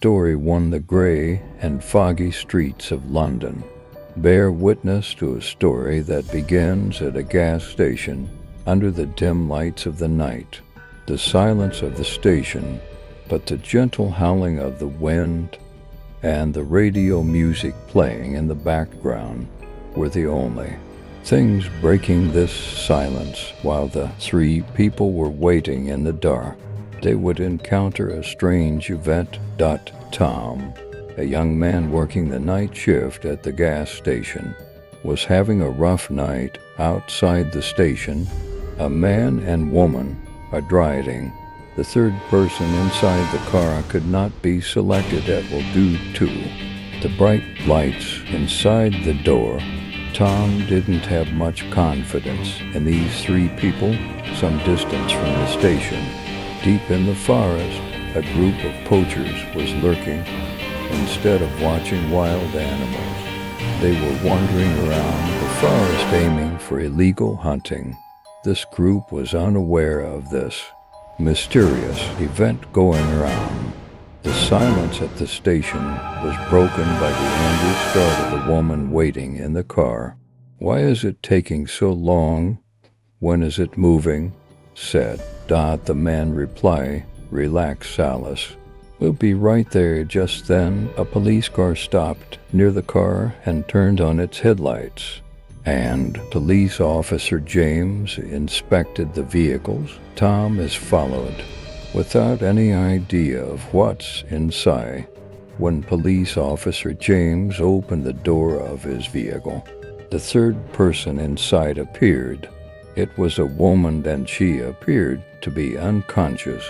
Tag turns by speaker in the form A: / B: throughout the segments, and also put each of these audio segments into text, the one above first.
A: story won the grey and foggy streets of London. Bear witness to a story that begins at a gas station under the dim lights of the night. The silence of the station, but the gentle howling of the wind and the radio music playing in the background were the only things breaking this silence. While the three people were waiting in the dark, they would encounter a strange event. Tom, a young man working the night shift at the gas station, was having a rough night. Outside the station, a man and woman are driving. The third person inside the car could not be selected due to the bright lights inside the door. Tom didn't have much confidence in these three people. Some distance from the station, deep in the forest, a group of poachers was lurking. Instead of watching wild animals, they were wandering around the forest aiming for illegal hunting. This group was unaware of this mysterious event going around. The silence at the station was broken by the angry start of the woman waiting in the car. "Why is it taking so long? When is it moving?" said. The man replied, "Relax, Alice. We'll be right there." Just then, a police car stopped near the car and turned on its headlights, and police officer James inspected the vehicles. Tom is followed, without any idea of what's inside. When police officer James opened the door of his vehicle, the third person inside appeared. It was a woman, and she appeared to be unconscious.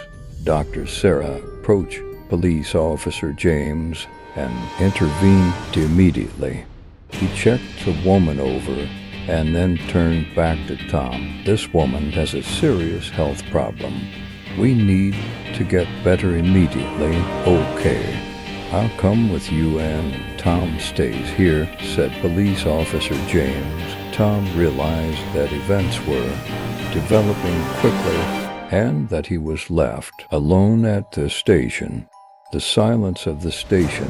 A: Dr. Sarah approached police officer James and intervened immediately. He checked the woman over and then turned back to Tom. "This woman has a serious health problem. We need to get better immediately." "Okay, I'll come with you and Tom stays here," said police officer James. Tom realized that events were developing quickly and that he was left alone at the station. The silence of the station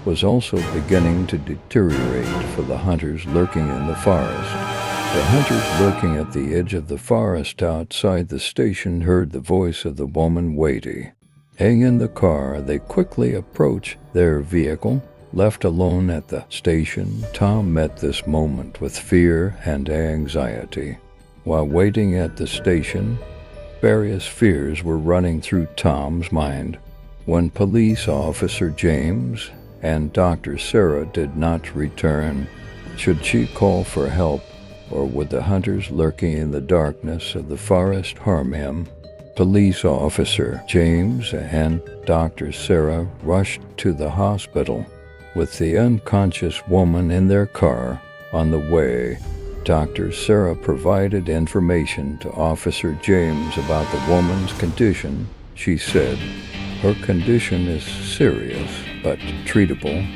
A: was also beginning to deteriorate for the hunters lurking in the forest. The hunters lurking at the edge of the forest outside the station heard the voice of the woman waiting. Hang in the car, they quickly approached their vehicle. Left alone at the station, Tom met this moment with fear and anxiety. While waiting at the station, various fears were running through Tom's mind. When police officer James and Dr. Sarah did not return, should she call for help, or would the hunters lurking in the darkness of the forest harm him? Police officer James and Dr. Sarah rushed to the hospital with the unconscious woman in their car. On the way, Dr. Sarah provided information to Officer James about the woman's condition. She said, "Her condition is serious, but treatable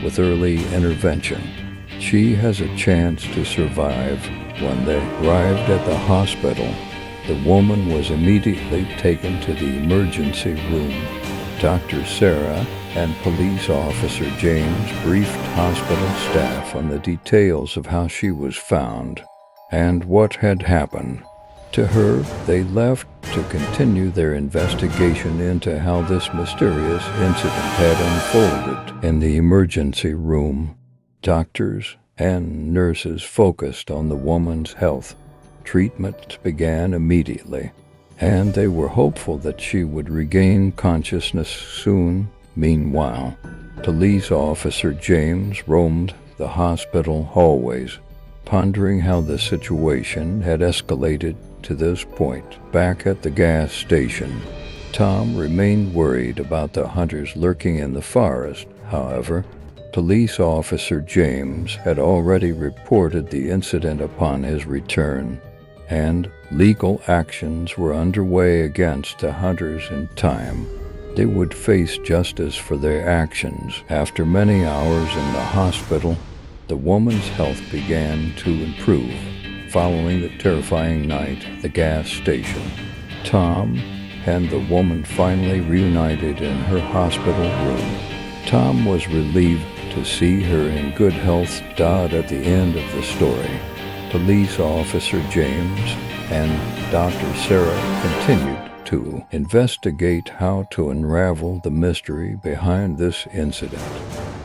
A: with early intervention. She has a chance to survive." When they arrived at the hospital, the woman was immediately taken to the emergency room. Dr. Sarah and police officer James briefed hospital staff on the details of how she was found and what had happened to her. They left to continue their investigation into how this mysterious incident had unfolded. In the emergency room, doctors and nurses focused on the woman's health. Treatment began immediately, and they were hopeful that she would regain consciousness soon. Meanwhile, police officer James roamed the hospital hallways, pondering how the situation had escalated to this point. Back at the gas station, Tom remained worried about the hunters lurking in the forest. However, police officer James had already reported the incident upon his return, and legal actions were underway against the hunters in time. They would face justice for their actions. After many hours in the hospital, the woman's health began to improve. Following the terrifying night at the gas station, Tom and the woman finally reunited in her hospital room. Tom was relieved to see her in good health. At the end of the story, Police Officer James and Dr. Sarah continued to investigate how to unravel the mystery behind this incident.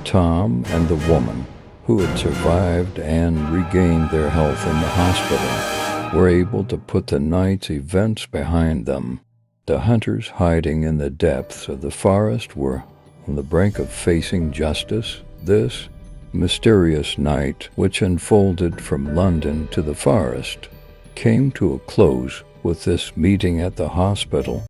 A: Tom and the woman, who had survived and regained their health in the hospital, were able to put the night's events behind them. The hunters hiding in the depths of the forest were on the brink of facing justice. This mysterious night, which unfolded from London to the forest, came to a close with this meeting at the hospital.